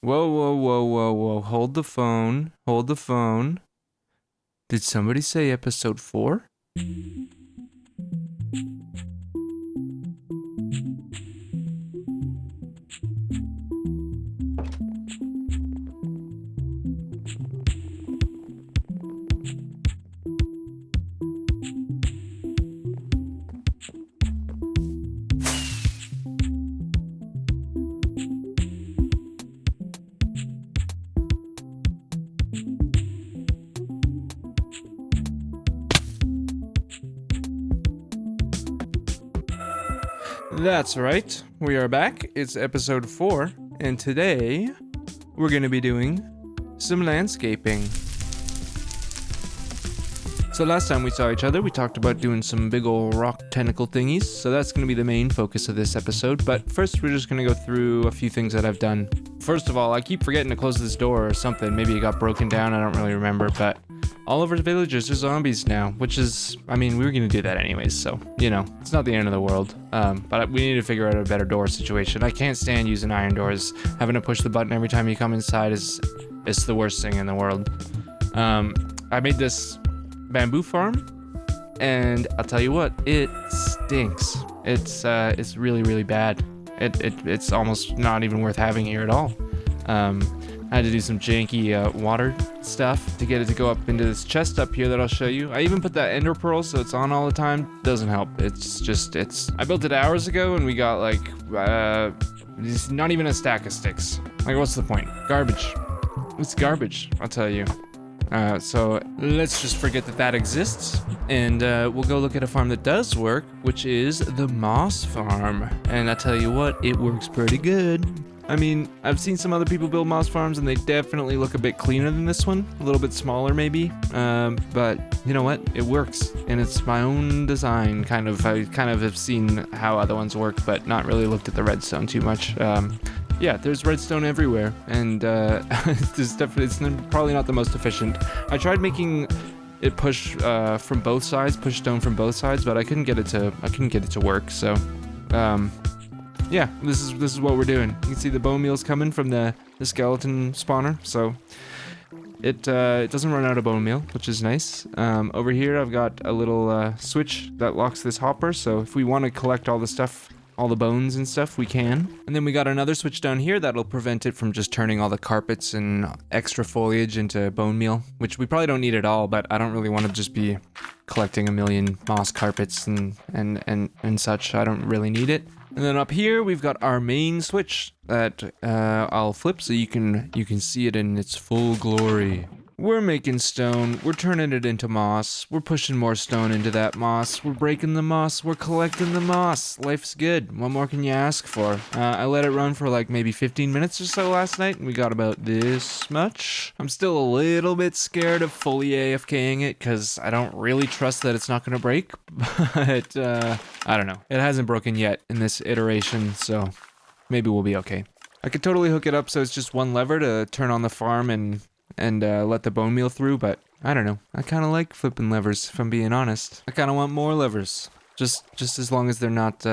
Whoa, whoa, whoa, whoa, whoa. Hold the phone. Hold the phone. Did somebody say episode 4? That's right. We are back. It's episode 4. And today, we're going to be doing some landscaping. So last time we saw each other, we talked about doing some big ol' rock tentacle thingies. So that's going to be the main focus of this episode. But first, we're just going to go through a few things that I've done. First of all, I keep forgetting to close this door or something. Maybe it got broken down. I don't really remember. But all of our villagers are zombies now, which is, I mean, we were going to do that anyways. So, you know, it's not the end of the world. But we need to figure out a better door situation. I can't stand using iron doors. Having to push the button every time you come inside is the worst thing in the world. I made this bamboo farm, and I'll tell you what, it stinks. It's really, really bad. It's almost not even worth having here at all. I had to do some janky water stuff to get it to go up into this chest up here that I'll show you. I even put that ender pearl so it's on all the time. Doesn't help. I built it hours ago and we got like, not even a stack of sticks. Like, what's the point? Garbage. It's garbage, I'll tell you. So let's just forget that exists, and we'll go look at a farm that does work, which is the moss farm. And I tell you what, it works pretty good. I mean, I've seen some other people build moss farms, and they definitely look a bit cleaner than this one, a little bit smaller maybe. But you know what? It works, and it's my own design. I kind of have seen how other ones work, but not really looked at the redstone too much. Yeah, there's redstone everywhere, and it's probably not the most efficient. I tried making it push from both sides, push stone from both sides, but I couldn't get it to work. So, yeah, this is what we're doing. You can see the bone meal's coming from the skeleton spawner, so it doesn't run out of bone meal, which is nice. Over here, I've got a little switch that locks this hopper, so if we want to collect all the stuff, all the bones and stuff, we can. And then we got another switch down here that'll prevent it from just turning all the carpets and extra foliage into bone meal, which we probably don't need at all, but I don't really want to just be collecting a million moss carpets and such. I don't really need it. And then up here we've got our main switch that I'll flip so you can see it in its full glory. We're making stone, we're turning it into moss, we're pushing more stone into that moss, we're breaking the moss, we're collecting the moss. Life's good. What more can you ask for? I let it run for like maybe 15 minutes or so last night, and we got about this much. I'm still a little bit scared of fully AFKing it, because I don't really trust that it's not going to break, but I don't know. It hasn't broken yet in this iteration, so maybe we'll be okay. I could totally hook it up so it's just one lever to turn on the farm and let the bone meal through, but I don't know. I kind of like flipping levers, if I'm being honest. I kind of want more levers, just as long as they're not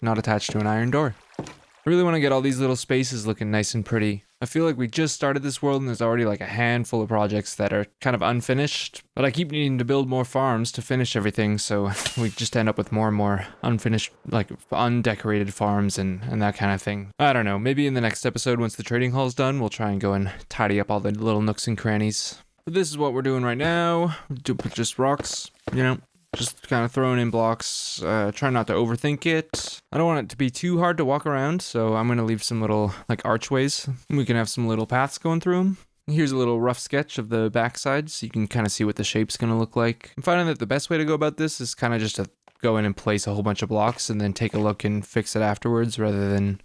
attached to an iron door. I really want to get all these little spaces looking nice and pretty. I feel like we just started this world and there's already like a handful of projects that are kind of unfinished, but I keep needing to build more farms to finish everything, so we just end up with more and more unfinished, like undecorated farms and that kind of thing. I don't know, maybe in the next episode once the trading hall's done, we'll try and go and tidy up all the little nooks and crannies. But this is what we're doing right now. Just rocks, you know. Just kind of throwing in blocks, try not to overthink it. I don't want it to be too hard to walk around, so I'm going to leave some little, like, archways. We can have some little paths going through them. Here's a little rough sketch of the backside, so you can kind of see what the shape's going to look like. I'm finding that the best way to go about this is kind of just to go in and place a whole bunch of blocks and then take a look and fix it afterwards, rather than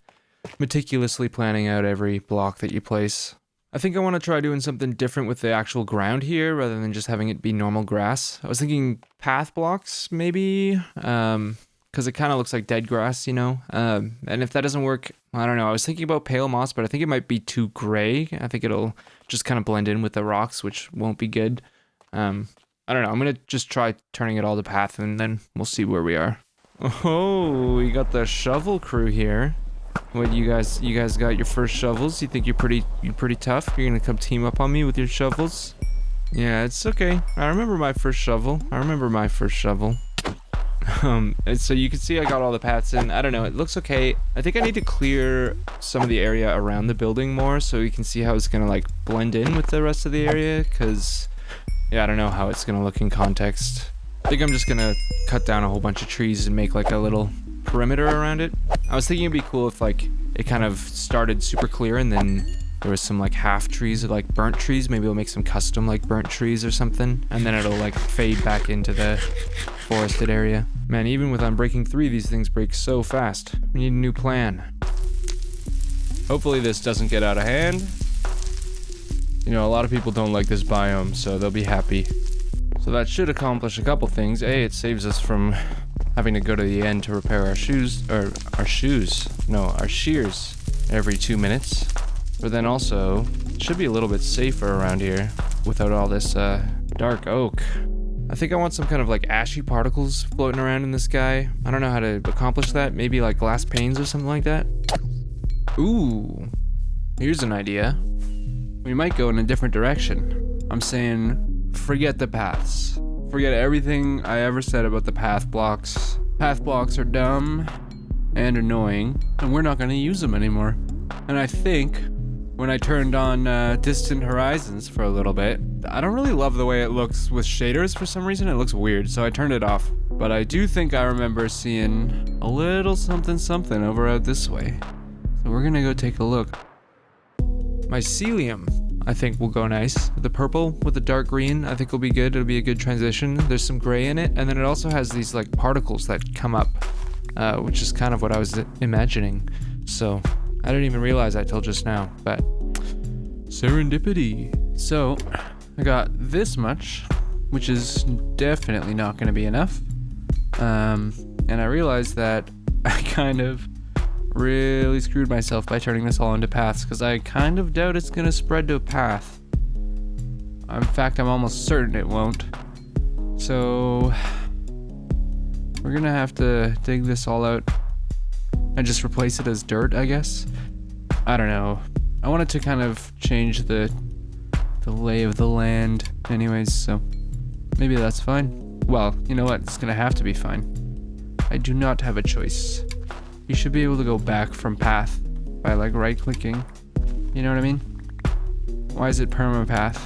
meticulously planning out every block that you place. I think I want to try doing something different with the actual ground here rather than just having it be normal grass. I was thinking path blocks maybe, because it kind of looks like dead grass, you know? And if that doesn't work, I don't know. I was thinking about pale moss, but I think it might be too gray. I think it'll just kind of blend in with the rocks, which won't be good. I don't know. I'm going to just try turning it all to path and then we'll see where we are. Oh, we got the shovel crew here. What, you guys got your first shovels? You think you're pretty tough? You're gonna come team up on me with your shovels? Yeah, it's okay. I remember my first shovel. And so you can see I got all the paths in. I don't know, it looks okay. I think I need to clear some of the area around the building more so you can see how it's gonna like blend in with the rest of the area, because yeah, I don't know how it's gonna look in context. I think I'm just gonna cut down a whole bunch of trees and make like a little perimeter around it. I was thinking it'd be cool if like it kind of started super clear and then there was some like half trees or like burnt trees. Maybe we'll make some custom like burnt trees or something, and then it'll like fade back into the forested area. Man, even with Unbreaking 3, these things break so fast. We need a new plan. Hopefully this doesn't get out of hand. You know, a lot of people don't like this biome, so they'll be happy. So that should accomplish a couple things. A, it saves us from having to go to the end to repair our shears every 2 minutes. But then also, it should be a little bit safer around here without all this dark oak. I think I want some kind of like ashy particles floating around in the sky. I don't know how to accomplish that. Maybe like glass panes or something like that. Ooh, here's an idea. We might go in a different direction. I'm saying, forget the paths. Forget everything I ever said about the path blocks. Path blocks are dumb and annoying, and we're not gonna use them anymore. And I think when I turned on Distant Horizons for a little bit, I don't really love the way it looks with shaders for some reason. It looks weird, so I turned it off. But I do think I remember seeing a little something over out this way. So we're gonna go take a look. Mycelium, I think will go nice. The purple with the dark green, I think will be good. It'll be a good transition. There's some gray in it, and then it also has these like particles that come up, which is kind of what I was imagining. So I didn't even realize that till just now, but serendipity. So I got this much, which is definitely not going to be enough. And I realized that I kind of really screwed myself by turning this all into paths, because I kind of doubt it's going to spread to a path. In fact, I'm almost certain it won't. So we're going to have to dig this all out and just replace it as dirt, I guess. I don't know. I wanted to kind of change the lay of the land anyways, so maybe that's fine. Well, you know what? It's gonna have to be fine. I do not have a choice. You should be able to go back from path by like right-clicking. You know what I mean? Why is it permapath?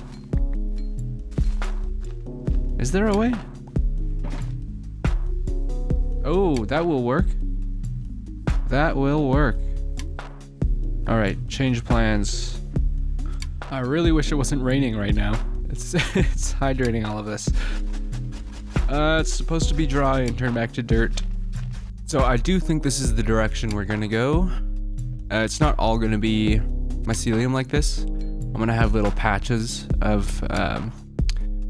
Is there a way? Oh, that will work. That will work. Alright, change plans. I really wish it wasn't raining right now. It's hydrating all of this. It's supposed to be dry and turn back to dirt. So I do think this is the direction we're gonna go. It's not all gonna be mycelium like this. I'm gonna have little patches of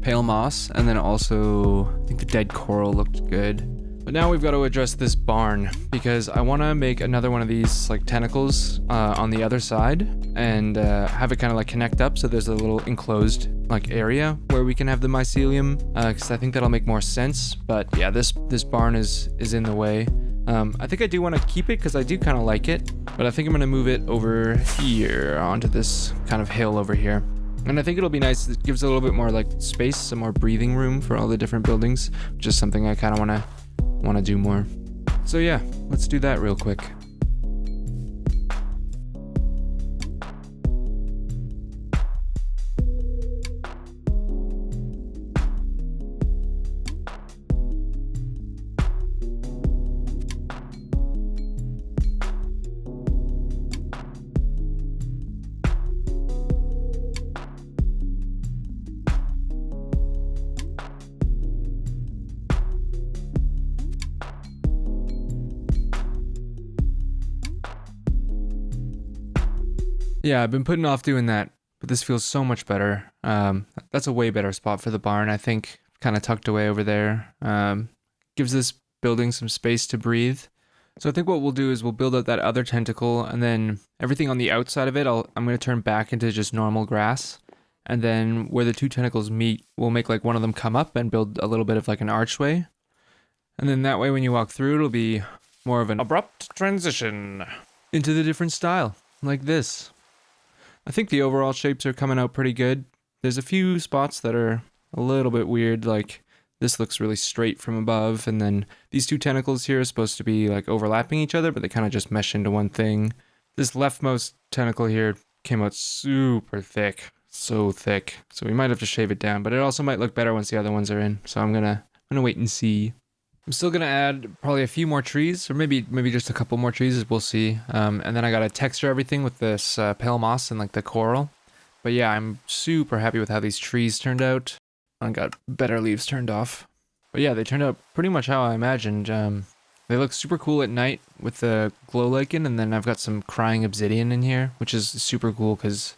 pale moss, and then also I think the dead coral looked good. But now we've got to address this barn, because I want to make another one of these like tentacles on the other side, and have it kind of like connect up so there's a little enclosed like area where we can have the mycelium, because I think that'll make more sense. But yeah, this barn is in the way. I think I do want to keep it because I do kind of like it, but I think I'm going to move it over here onto this kind of hill over here. And I think it'll be nice. It gives a little bit more like space, some more breathing room for all the different buildings, which is something I kind of want to do more. So yeah, let's do that real quick. Yeah, I've been putting off doing that, but this feels so much better. That's a way better spot for the barn, I think. Kind of tucked away over there. Gives this building some space to breathe. So I think what we'll do is we'll build out that other tentacle, and then everything on the outside of it, I'm going to turn back into just normal grass. And then where the two tentacles meet, we'll make like one of them come up and build a little bit of like an archway. And then that way when you walk through, it'll be more of an abrupt transition. into the different style, like this. I think the overall shapes are coming out pretty good. There's a few spots that are a little bit weird, like this looks really straight from above, and then these two tentacles here are supposed to be like overlapping each other, but they kind of just mesh into one thing. This leftmost tentacle here came out super thick, so thick. So we might have to shave it down, but it also might look better once the other ones are in. So I'm gonna wait and see. I'm still gonna add probably a few more trees, or maybe just a couple more trees, as we'll see. And then I gotta texture everything with this pale moss and like the coral. But yeah, I'm super happy with how these trees turned out. I got better leaves turned off. But yeah, they turned out pretty much how I imagined. They look super cool at night with the glow lichen, and then I've got some crying obsidian in here, which is super cool because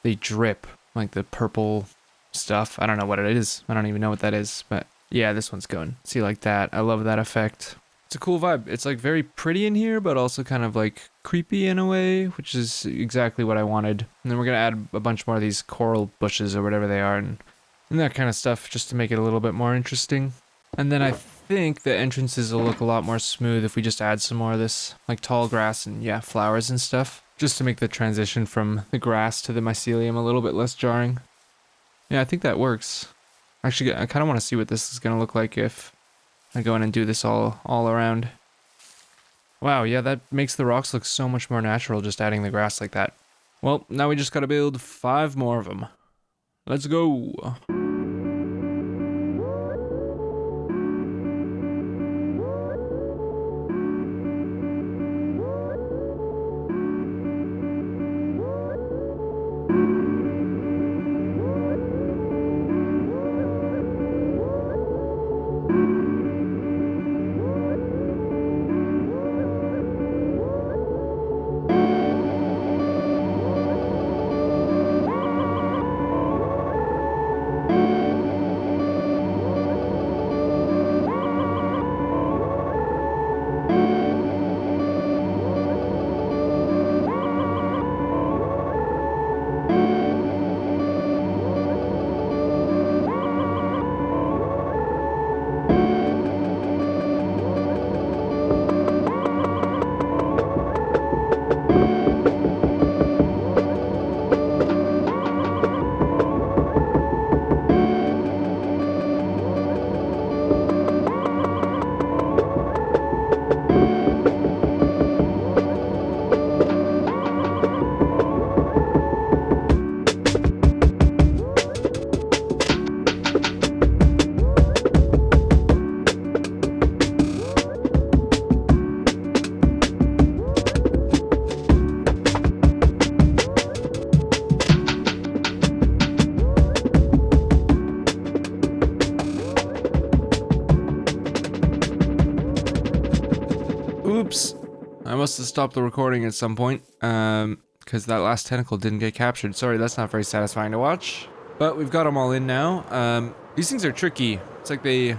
they drip like the purple stuff. I don't know what it is. I don't even know what that is, but yeah, this one's going. See, like that. I love that effect. It's a cool vibe. It's like very pretty in here, but also kind of like creepy in a way, which is exactly what I wanted. And then we're gonna add a bunch more of these coral bushes or whatever they are, and that kind of stuff, just to make it a little bit more interesting. And then I think the entrances will look a lot more smooth if we just add some more of this, like tall grass and yeah, flowers and stuff, just to make the transition from the grass to the mycelium a little bit less jarring. Yeah, I think that works. Actually, I kind of want to see what this is going to look like if I go in and do this all around. Wow, yeah, that makes the rocks look so much more natural just adding the grass like that. Well, now we just got to build 5 more of them. Let's go. Oops. I must have stopped the recording at some point, because that last tentacle didn't get captured. Sorry, that's not very satisfying to watch. But we've got them all in now. These things are tricky. It's like the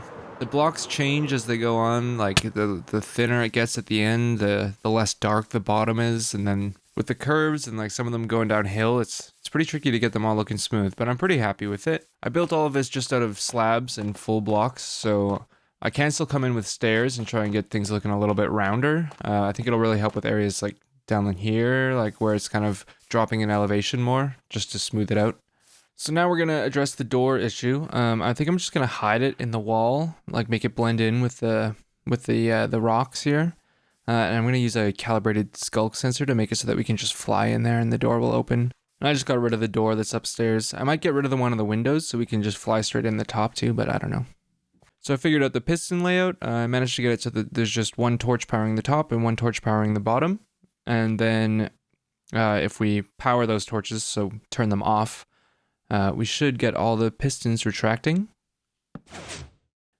blocks change as they go on. Like the thinner it gets at the end, the less dark the bottom is, and then with the curves and like some of them going downhill, it's pretty tricky to get them all looking smooth. But I'm pretty happy with it. I built all of this just out of slabs and full blocks, so I can still come in with stairs and try and get things looking a little bit rounder. I think it'll really help with areas like down in here, like where it's kind of dropping in elevation more, just to smooth it out. So now we're gonna address the door issue. I think I'm just gonna hide it in the wall, like make it blend in with the rocks here. And I'm gonna use a calibrated skulk sensor to make it so that we can just fly in there and the door will open. And I just got rid of the door that's upstairs. I might get rid of the one on the windows so we can just fly straight in the top too, but I don't know. So I figured out the piston layout. I managed to get it so that there's just one torch powering the top and one torch powering the bottom. And then if we power those torches, so turn them off, we should get all the pistons retracting.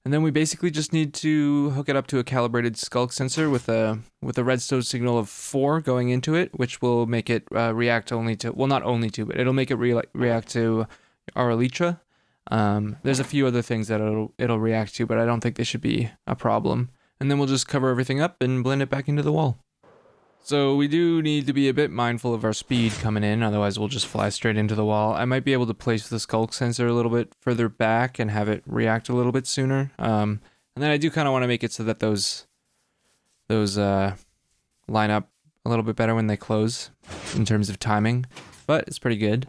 And then we basically just need to hook it up to a calibrated skulk sensor with a redstone signal of 4 going into it, which will make it react only to, well, not only to, but it'll make it react to our elytra. There's a few other things that it'll react to, but I don't think they should be a problem. And then we'll just cover everything up and blend it back into the wall. So we do need to be a bit mindful of our speed coming in, otherwise we'll just fly straight into the wall. I might be able to place the skulk sensor a little bit further back and have it react a little bit sooner. And then I do kind of want to make it so that those line up a little bit better when they close in terms of timing, but it's pretty good.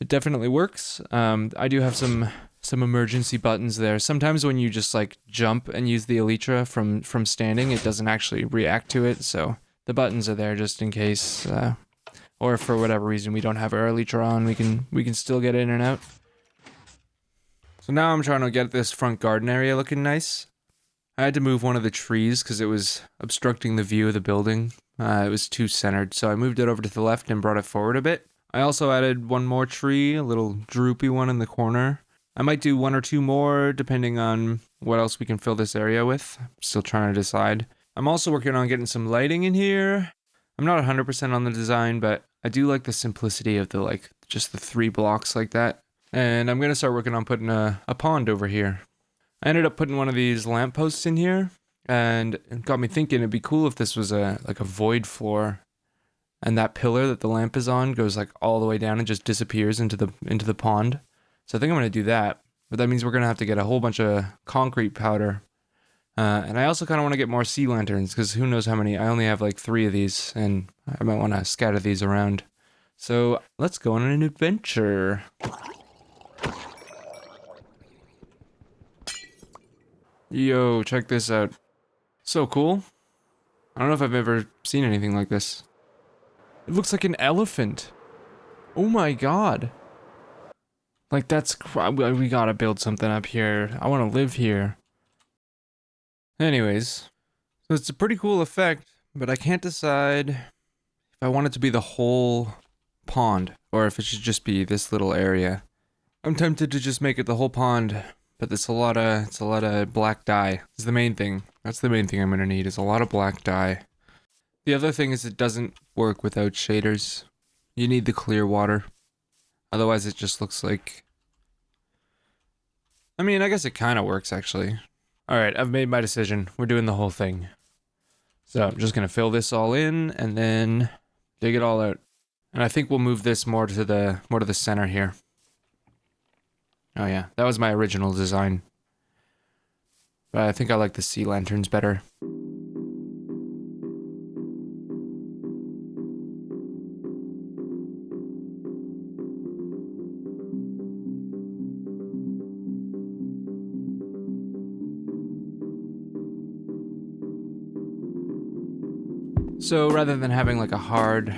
It definitely works. I do have some emergency buttons there. Sometimes when you just like jump and use the elytra from standing, it doesn't actually react to it, so the buttons are there just in case, or if for whatever reason we don't have our elytra on, we can still get in and out. So now I'm trying to get this front garden area looking nice. I had to move one of the trees because it was obstructing the view of the building. It was too centered, so I moved it over to the left and brought it forward a bit. I also added one more tree, a little droopy one in the corner. I might do one or two more depending on what else we can fill this area with. I'm still trying to decide. I'm also working on getting some lighting in here. I'm not 100% on the design, but I do like the simplicity of the just the 3 blocks like that. And I'm going to start working on putting a pond over here. I ended up putting one of these lampposts in here, and it got me thinking it'd be cool if this was a void floor, and that pillar that the lamp is on goes like all the way down and just disappears into the pond. So I think I'm going to do that, but that means we're going to have to get a whole bunch of concrete powder. And I also kind of want to get more sea lanterns, because who knows how many. I only have like 3 of these, and I might want to scatter these around. So let's go on an adventure. Yo, check this out. So cool. I don't know if I've ever seen anything like this. It looks like an elephant. Oh my god. Like we gotta build something up here. I want to live here. Anyways, so it's a pretty cool effect, but I can't decide if I want it to be the whole pond or if it should just be this little area. I'm tempted to just make it the whole pond. But it's a lot of black dye. Is the main thing. That's the main thing I'm gonna need, is a lot of black dye. The other thing is it doesn't work without shaders. You need the clear water. Otherwise it just looks like... I mean, I guess it kind of works actually. Alright, I've made my decision. We're doing the whole thing. So I'm just gonna fill this all in and then dig it all out. And I think we'll move this more to the center here. Oh yeah, that was my original design. But I think I like the sea lanterns better. So rather than having like a hard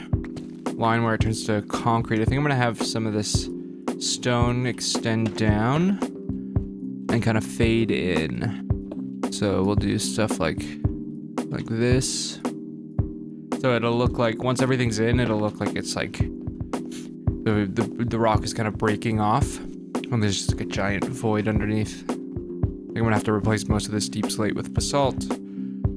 line where it turns to concrete, I think I'm gonna have some of this stone extend down and kind of fade in. So we'll do stuff like this. So it'll look like, once everything's in, it'll look like it's like the rock is kind of breaking off and there's just like a giant void underneath. I think I'm gonna have to replace most of this deep slate with basalt.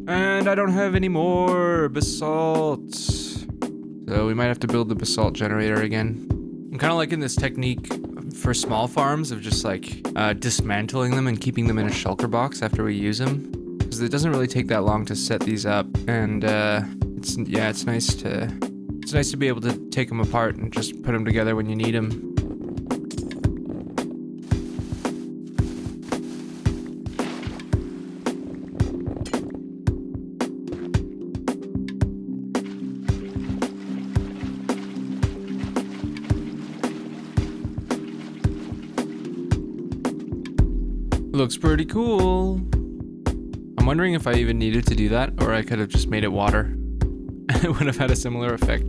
And I don't have any more basalt. So we might have to build the basalt generator again. I'm kind of liking this technique for small farms of just like dismantling them and keeping them in a shulker box after we use them, because it doesn't really take that long to set these up, and it's nice to be able to take them apart and just put them together when you need them. Looks pretty cool. I'm wondering if I even needed to do that, or I could have just made it water. And it would have had a similar effect.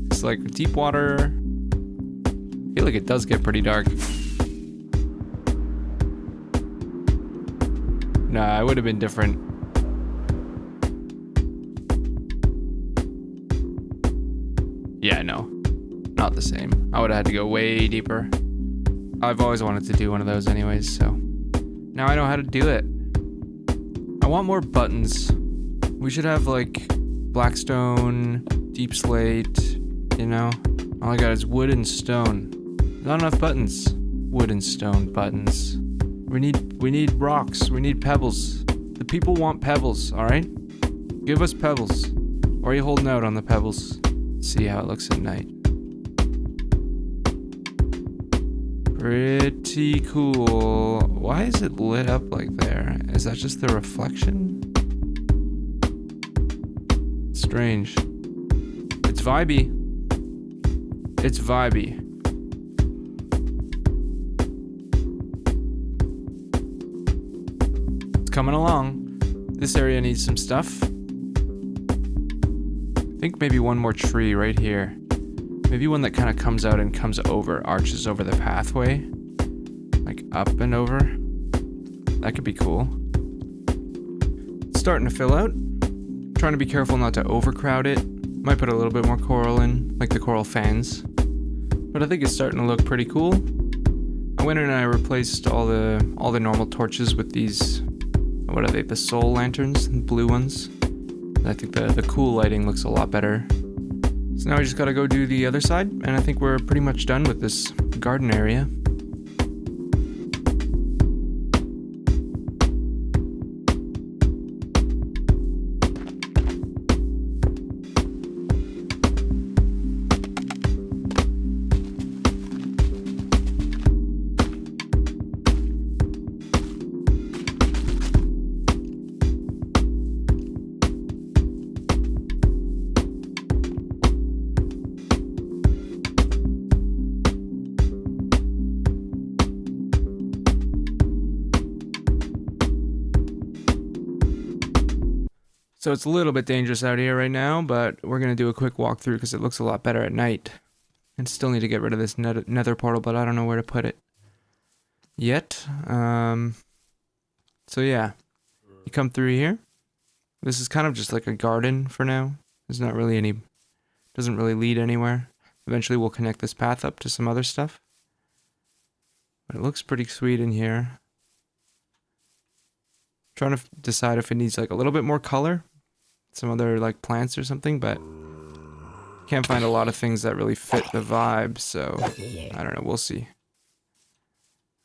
It's like deep water. I feel like it does get pretty dark. Nah, it would have been different. Yeah, no. Not the same. I would have had to go way deeper. I've always wanted to do one of those anyways, so... Now I know how to do it. I want more buttons. We should have like blackstone, deep slate, you know? All I got is wood and stone. Not enough buttons. Wood and stone buttons. We need rocks. We need pebbles. The people want pebbles, alright? Give us pebbles. Or are you holding out on the pebbles? See how it looks at night. Pretty cool. Why is it lit up like there? Is that just the reflection? strange. It's vibey. It's vibey. It's coming along. This area needs some stuff. I think maybe one more tree right here. Maybe one that kind of comes out and comes over, arches over the pathway. Like up and over. That could be cool. It's starting to fill out. Trying to be careful not to overcrowd it. Might put a little bit more coral in, like the coral fans. But I think it's starting to look pretty cool. I went in and I replaced all the normal torches with these, what are they, the soul lanterns, the blue ones. And I think the cool lighting looks a lot better. So now I just gotta go do the other side, and I think we're pretty much done with this garden area. So it's a little bit dangerous out here right now, but we're going to do a quick walkthrough because it looks a lot better at night. And still need to get rid of this nether portal, but I don't know where to put it yet. So yeah, you come through here. This is kind of just like a garden for now. There's not really any, doesn't really lead anywhere. Eventually we'll connect this path up to some other stuff. But it looks pretty sweet in here. Trying to decide if it needs like a little bit more color. Some other like plants or something, but can't find a lot of things that really fit the vibe, so I don't know, we'll see.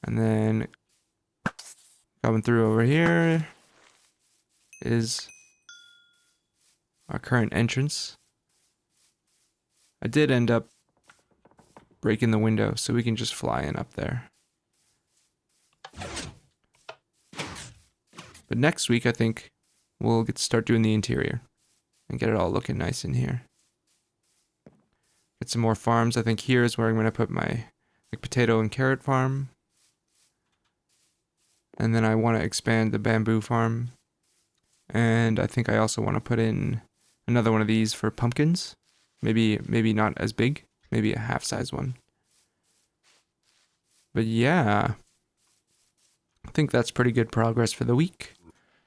And then coming through over here is our current entrance. I did end up breaking the window, so we can just fly in up there. But next week, I think we'll get to start doing the interior and get it all looking nice in here. Get some more farms. I think here is where I'm going to put my like potato and carrot farm. And then I want to expand the bamboo farm. And I think I also want to put in another one of these for pumpkins. Maybe not as big. Maybe a half-size one. But yeah, I think that's pretty good progress for the week.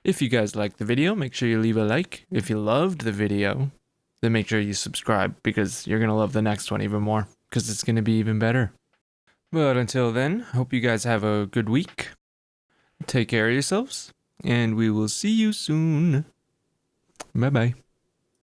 If you guys liked the video, make sure you leave a like. If you loved the video, then make sure you subscribe because you're going to love the next one even more because it's going to be even better. But until then, hope you guys have a good week. Take care of yourselves and we will see you soon. Bye-bye.